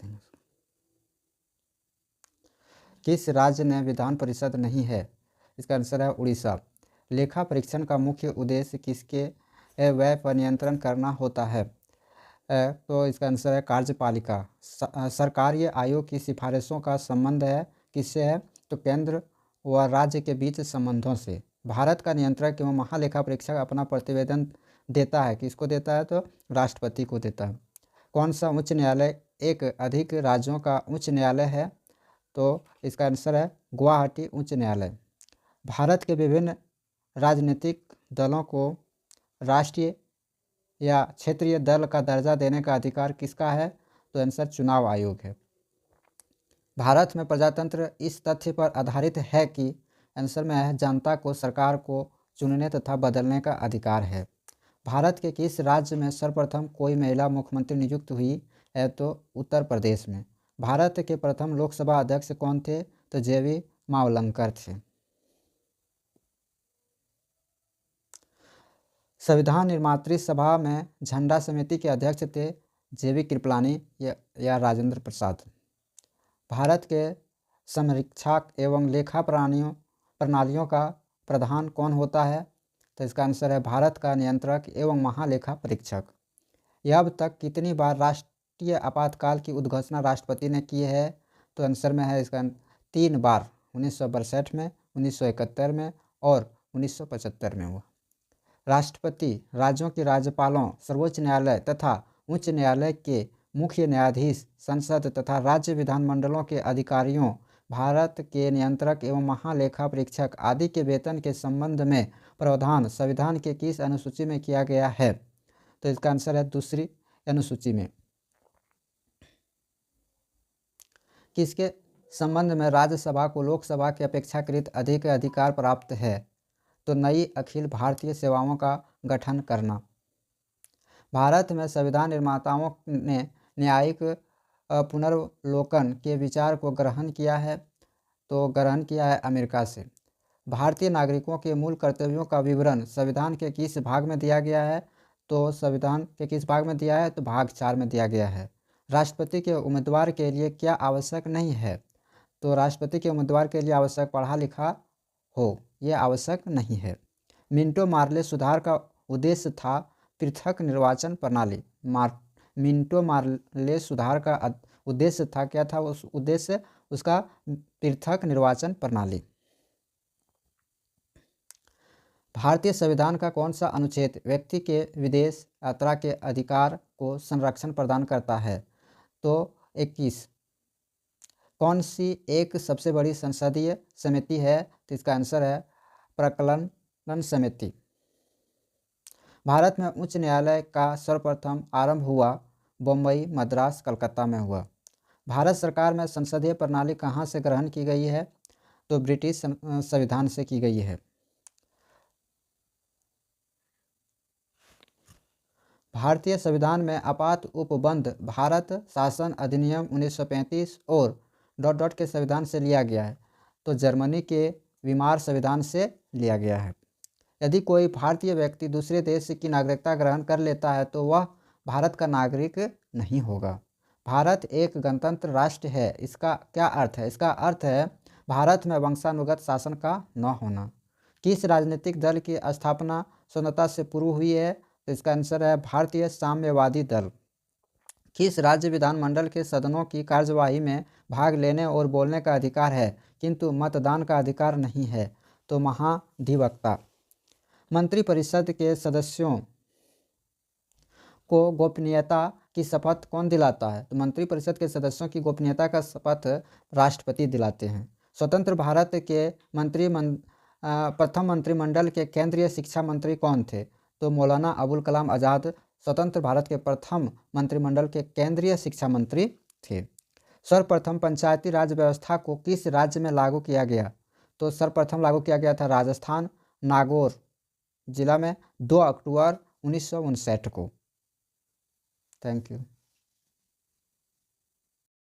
करते हैं। किस राज्य ने विधान परिषद नहीं है? इसका आंसर है उड़ीसा। लेखा परीक्षण का मुख्य उद्देश्य किसके व्यय पर नियंत्रण करना होता है? तो इसका आंसर है कार्यपालिका। सरकारीय आयोग की सिफारिशों का संबंध है किससे है? तो केंद्र व राज्य के बीच संबंधों से। भारत का नियंत्रक एवं महालेखा परीक्षक अपना प्रतिवेदन देता है, किसको देता है? तो राष्ट्रपति को देता है। कौन सा उच्च न्यायालय एक अधिक राज्यों का उच्च न्यायालय है? तो इसका आंसर है गुवाहाटी उच्च न्यायालय। भारत के विभिन्न राजनीतिक दलों को राष्ट्रीय या क्षेत्रीय दल का दर्जा देने का अधिकार किसका है? तो आंसर चुनाव आयोग है। भारत में प्रजातंत्र इस तथ्य पर आधारित है कि आंसर में है जनता को सरकार को चुनने तथा बदलने का अधिकार है। भारत के किस राज्य में सर्वप्रथम कोई महिला मुख्यमंत्री नियुक्त हुई है? तो उत्तर प्रदेश में। भारत के प्रथम लोकसभा अध्यक्ष कौन थे? तो जेवी मावलंकर थे। संविधान निर्मात्री सभा में झंडा समिति के अध्यक्ष थे जेवी कृपलानी या राजेंद्र प्रसाद। भारत के संरक्षक एवं लेखा प्रणालियों का प्रधान कौन होता है? तो इसका आंसर है भारत का नियंत्रक एवं महालेखा परीक्षक। यह अब तक कितनी बार राष्ट्रीय आपातकाल की उद्घोषणा राष्ट्रपति ने की है? तो आंसर में है इसका 3 बार, 1962 में, 1971 में और 1975 में हुआ। राष्ट्रपति राज्यों के राज्यपालों, सर्वोच्च न्यायालय तथा उच्च न्यायालय के मुख्य न्यायाधीश, संसद तथा राज्य विधानमंडलों के अधिकारियों, भारत के नियंत्रक एवं महालेखा परीक्षक आदि के वेतन के संबंध में प्रावधान संविधान के किस अनुसूची में किया गया है? तो इसका आंसर है दूसरी अनुसूची में। किसके संबंध में राज्यसभा को लोकसभा के अपेक्षाकृत अधिक अधिकार प्राप्त है? तो नई अखिल भारतीय सेवाओं का गठन करना। भारत में संविधान निर्माताओं ने न्यायिक पुनर्वलोकन के विचार को ग्रहण किया है? तो ग्रहण किया है अमेरिका से। भारतीय नागरिकों के मूल कर्तव्यों का विवरण संविधान के किस भाग में दिया गया है? तो संविधान के किस भाग में दिया है? तो भाग 4 में दिया गया है। राष्ट्रपति के उम्मीदवार के लिए क्या आवश्यक नहीं है? तो राष्ट्रपति के उम्मीदवार के लिए आवश्यक पढ़ा लिखा हो, यह आवश्यक नहीं है। मिंटो मार्ले सुधार का उद्देश्य था पृथक निर्वाचन प्रणाली। मिंटो मार्ले सुधार का उद्देश्य था, क्या था उस उद्देश्य? उसका पृथक निर्वाचन प्रणाली। भारतीय संविधान का कौन सा अनुच्छेद व्यक्ति के विदेश यात्रा के अधिकार को संरक्षण प्रदान करता है? तो 21। कौन सी एक सबसे बड़ी संसदीय समिति है? तो इसका आंसर है प्रकलन समिति। भारत में उच्च न्यायालय का सर्वप्रथम आरंभ हुआ बम्बई, मद्रास, कलकत्ता में हुआ। भारत सरकार में संसदीय प्रणाली कहाँ से ग्रहण की गई है? तो ब्रिटिश संविधान से की गई है। भारतीय संविधान में आपात उपबंध भारत शासन अधिनियम 1935 और ... के संविधान से लिया गया है? तो जर्मनी के वीमार संविधान से लिया गया है। यदि कोई भारतीय व्यक्ति दूसरे देश की नागरिकता ग्रहण कर लेता है तो वह भारत का नागरिक नहीं होगा। भारत एक गणतंत्र राष्ट्र है, इसका क्या अर्थ है? इसका अर्थ है भारत में वंशानुगत शासन का न होना। किस राजनीतिक दल की स्थापना स्वतंत्रता से पूर्व हुई है? तो इसका आंसर है भारतीय साम्यवादी दल। किस राज्य विधानमंडल के सदनों की कार्यवाही में भाग लेने और बोलने का अधिकार है किंतु मतदान का अधिकार नहीं है? तो महाधिवक्ता। मंत्रिपरिषद के सदस्यों को गोपनीयता की शपथ कौन दिलाता है? तो मंत्रिपरिषद के सदस्यों की गोपनीयता का शपथ राष्ट्रपति दिलाते हैं। स्वतंत्र भारत के प्रथम मंत्रिमंडल के केंद्रीय शिक्षा मंत्री कौन थे? तो मौलाना अबुल कलाम आज़ाद स्वतंत्र भारत के प्रथम मंत्रिमंडल के केंद्रीय शिक्षा मंत्री थे। सर्वप्रथम पंचायती राज व्यवस्था को किस राज्य में लागू किया गया? तो सर्वप्रथम लागू किया गया था राजस्थान, नागौर जिला में 2 अक्टूबर 1959 को। Thank you.